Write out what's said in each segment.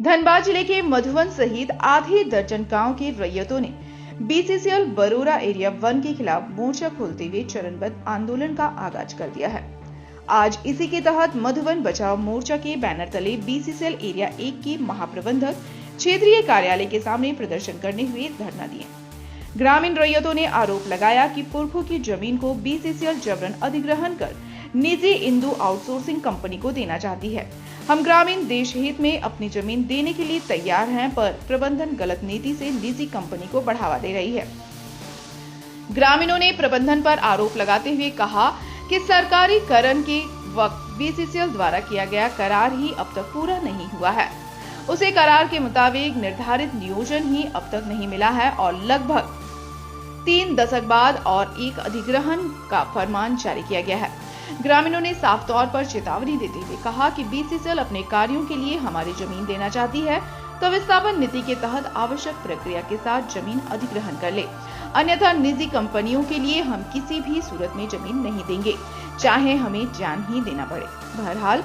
धनबाद जिले के मधुवन सहित आधे दर्जन गांव के रैयतों ने बीसीसीएल बरोरा एरिया 1 के खिलाफ मोर्चा खोलते हुए चरणबद्ध आंदोलन का आगाज कर दिया है। आज इसी के तहत मधुवन बचाओ मोर्चा के बैनर तले बीसीसीएल एरिया 1 के महाप्रबंधक क्षेत्रीय कार्यालय के सामने प्रदर्शन करने हुए धरना दिए। ग्रामीण रैयतों ने आरोप लगाया कि पुरखों की जमीन को बीसीसीएल जबरन अधिग्रहण कर निजी इंदू आउटसोर्सिंग कंपनी को देना चाहती है। हम ग्रामीण देश हित में अपनी जमीन देने के लिए तैयार हैं, पर प्रबंधन गलत नीति से निजी कंपनी को बढ़ावा दे रही है। ग्रामीणों ने प्रबंधन पर आरोप लगाते हुए कहा कि सरकारीकरण के वक्त बीसीसीएल द्वारा किया गया करार ही अब तक पूरा नहीं हुआ है। उसे करार के मुताबिक निर्धारित नियोजन ही अब तक नहीं मिला है और लगभग 3 दशक बाद और एक अधिग्रहण का फरमान जारी किया गया है। ग्रामीणों ने साफ तौर पर चेतावनी देते हुए कहा कि बीसीसीएल अपने कार्यों के लिए हमारी जमीन देना चाहती है तो विस्थापन नीति के तहत आवश्यक प्रक्रिया के साथ जमीन अधिग्रहण कर ले, अन्यथा निजी कंपनियों के लिए हम किसी भी सूरत में जमीन नहीं देंगे, चाहे हमें जान ही देना पड़े। बहरहाल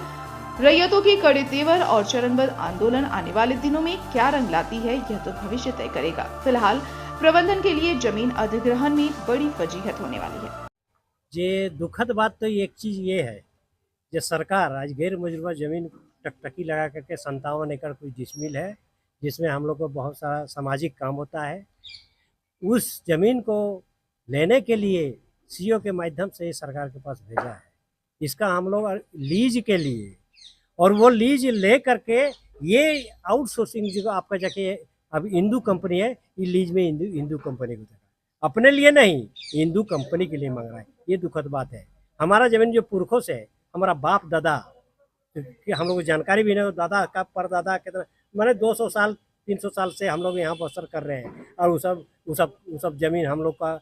रैयतों की कड़े तेवर और चरणबद्ध आंदोलन आने वाले दिनों में क्या रंग लाती है, यह तो भविष्य तय करेगा। फिलहाल प्रबंधन के लिए जमीन अधिग्रहण में बड़ी फजीहत होने वाली है। जे दुखद बात तो एक चीज़ ये है, जो सरकार आज गैर मजरूबा ज़मीन टकटकी लगा करके 57 एकड़ कोई डिसमिल है, जिसमें हम लोग को बहुत सारा सामाजिक काम होता है, उस ज़मीन को लेने के लिए सीओ के माध्यम से सरकार के पास भेजा है। इसका हम लोग लीज के लिए, और वो लीज ले करके ये आउटसोर्सिंग जो आपका जाके अब इंदू कंपनी है, ये लीज में इंदू कंपनी को देगा, अपने लिए नहीं, इंदू कंपनी के लिए मांग रहा है। ये दुखद बात है। हमारा ज़मीन जो पुरखों से है, हमारा बाप दादा कि हम लोग को जानकारी भी नहीं हो, दादा का परदादा कितना मैंने 200 साल 300 साल से हम लोग यहाँ बसर कर रहे हैं, और वो सब ज़मीन हम लोग का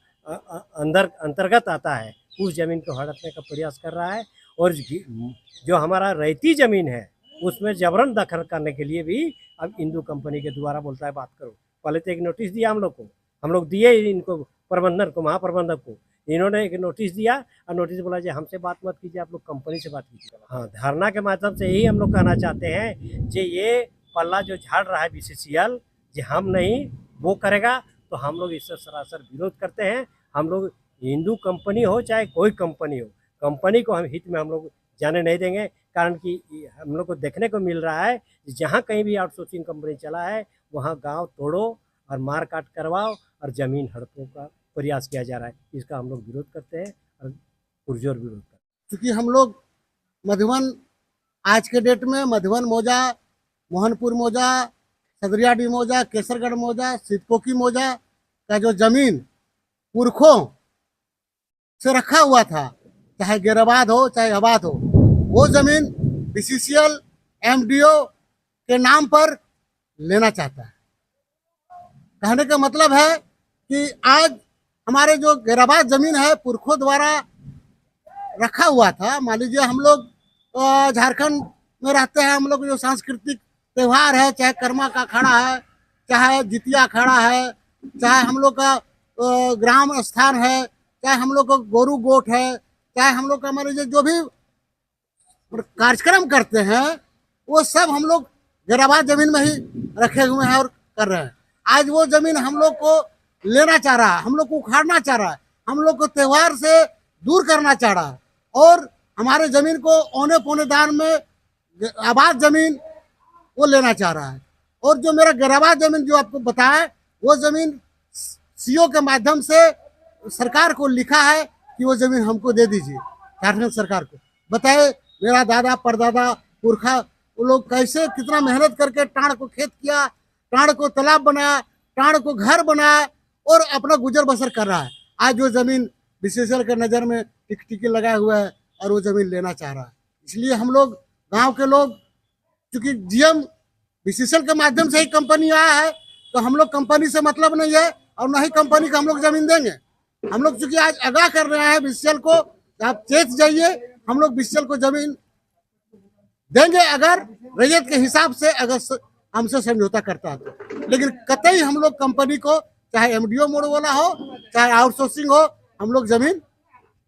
अंतर्गत आता है। उस ज़मीन को हड़पने का प्रयास कर रहा है, और जो हमारा रैयती ज़मीन है उसमें जबरन दखल करने के लिए भी अब इंदू कंपनी के द्वारा बोलता है बात करो। पहले तो एक नोटिस दिया हम लोग दिए इनको, प्रबंधन को, महाप्रबंधक को, इन्होंने एक नोटिस दिया और नोटिस बोला जी हमसे बात मत कीजिए, आप लोग कंपनी से बात कीजिए। हाँ, धरना के माध्यम से यही हम लोग कहना चाहते हैं कि ये पल्ला जो झाड़ रहा है बीसीसीएल, जी हम नहीं वो करेगा, तो हम लोग इससे सरासर विरोध करते हैं। हम लोग हिंदू कंपनी हो चाहे कोई कंपनी हो, कंपनी को हम हित में हम लोग जाने नहीं देंगे। कारण कि हम लोग को देखने को मिल रहा है जहाँ कहीं भी आउटसोर्सिंग कंपनी चला है वहाँ गाँव तोड़ो और मार काट करवाओ और ज़मीन हड़पों का प्रयास किया जा रहा है। इसका हम लोग विरोध करते हैं और पुरजोर विरोध करते हैं। क्योंकि हम लोग मधुवन आज के डेट में मधुवन मौजा, मोहनपुर मौजा, सदरियाडी मौजा, केसरगढ़ मौजा, सिद्धपोकी मौजा का जो जमीन पुरखों से रखा हुआ था, चाहे गिराबाद हो चाहे आबाद हो, वो जमीन बीसीसीएल एमडीओ के नाम पर लेना चाहता है। कहने का मतलब है कि आज हमारे जो गिराबाद जमीन है पुरखों द्वारा रखा हुआ था। मान लीजिए हम लोग झारखंड में रहते हैं, हम लोग जो सांस्कृतिक त्यौहार है, चाहे कर्मा का अखाड़ा है, चाहे जितिया अखाड़ा है, चाहे हम लोग का ग्राम स्थान है, चाहे हम लोग का गोरू गोट है, चाहे हम लोग का मान लीजिए जो भी कार्यक्रम करते हैं, वो सब हम लोग गिराबाद जमीन में ही रखे हुए हैं और कर रहे हैं। आज वो जमीन हम लोग को लेना चाह रहा है, हम लोग को उखाड़ना चाह रहा है, हम लोग को त्यौहार से दूर करना चाह रहा है, और हमारे जमीन को औने पौने दान में आबाद जमीन वो लेना चाह रहा है। और जो मेरा गिराबाद जमीन जो आपको बताया, वो जमीन सीओ के माध्यम से सरकार को लिखा है कि वो जमीन हमको दे दीजिए, झारखंड सरकार को। बताए मेरा दादा परदादा पुरखा वो लोग कैसे कितना मेहनत करके टाँड़ को खेत किया, टाँड़ को तालाब बनाया, टाँड़ को घर बनाया और अपना गुजर बसर कर रहा है। आज वो जमीन बीसीसीएल के नज़र में टिक लगाए हुआ है और वो जमीन लेना चाह रहा है। इसलिए हम लोग गांव के लोग, चूंकि जीएम बीसीसीएल के माध्यम से ही कंपनी आया है, तो हम लोग कंपनी से मतलब नहीं है और न ही कंपनी को हम लोग जमीन देंगे। हम लोग चूंकि आज आगाह कर रहे हैं बीसीसीएल को, आप चेत जाइए, हम लोग बीसीसीएल को जमीन देंगे अगर रैयत के हिसाब से अगर हमसे समझौता करता है तो। लेकिन कतई हम लोग कंपनी को, चाहे एमडीओ मोड़ वाला हो चाहे आउटसोर्सिंग हो, हम लोग जमीन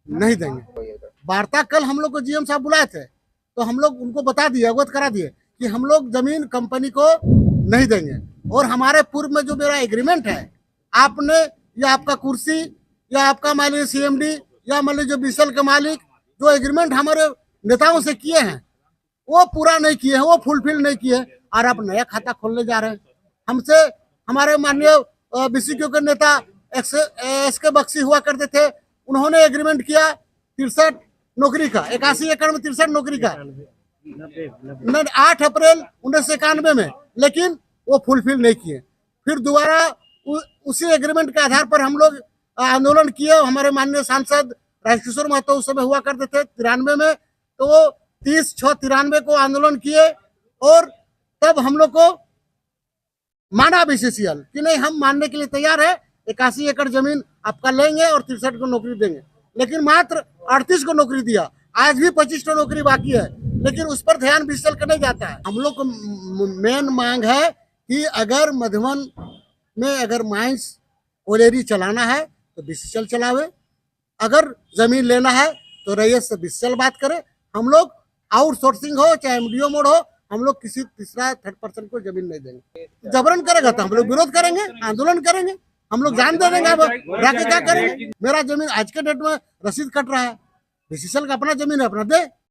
नहीं देंगे। वार्ता कल हम लोग को जीएम साहब बुलाए थे, तो हम लोग उनको बता दिए, अवगत करा दिए कि हम लोग जमीन कंपनी को नहीं देंगे। और हमारे पूर्व में जो मेरा एग्रीमेंट है, आपने या आपका कुर्सी या आपका मान लीजिए CMD या मान लीजिए बीएसएल के मालिक जो एग्रीमेंट हमारे नेताओं से किए हैं वो पूरा नहीं किए हैं, वो फुलफिल नहीं किए हैं, और आप नया खाता खोलने जा रहे हैं। हमसे हमारे माननीय BCQ के नेता SK बख्शी हुआ करते थे, उन्होंने एग्रीमेंट किया 63 नौकरी का, 81 एकड़ में 63 नौकरी का 8 अप्रैल 1991 में, लेकिन वो फुलफिल नहीं किए। फिर दोबारा उसी एग्रीमेंट के आधार पर हम लोग आंदोलन किए। हमारे माननीय सांसद राजकिशोर महतो उस समय हुआ करते थे 93 में, तो वो 30/6/93 को आंदोलन किए और तब हम लोग को माना BCCL कि नहीं, हम मानने के लिए तैयार है, 81 एकड़ जमीन आपका लेंगे और 63 को नौकरी देंगे। लेकिन मात्र 38 को नौकरी दिया, आज भी 25 को नौकरी बाकी है, लेकिन उस पर ध्यान BCCL का नहीं जाता है। हम लोग को मेन मांग है कि अगर मधुबन में अगर माइंस कोयलेरी चलाना है तो BCCL चलावे, अगर जमीन लेना है तो रईस से BCCL बात करे। हम लोग आउटसोर्सिंग हो चाहे MDO मोड हो, हम लोग किसी तीसरा थर्ड पर्सन को जमीन नहीं देंगे। जबरन करेगा तो हम लोग विरोध करेंगे, आंदोलन करेंगे, हम लोग जान दे देंगे। अब राके क्या करेंगे? मेरा जमीन आज के डेट में रसीद कट रहा है, BCCL का अपना जमीन है, अपना दे।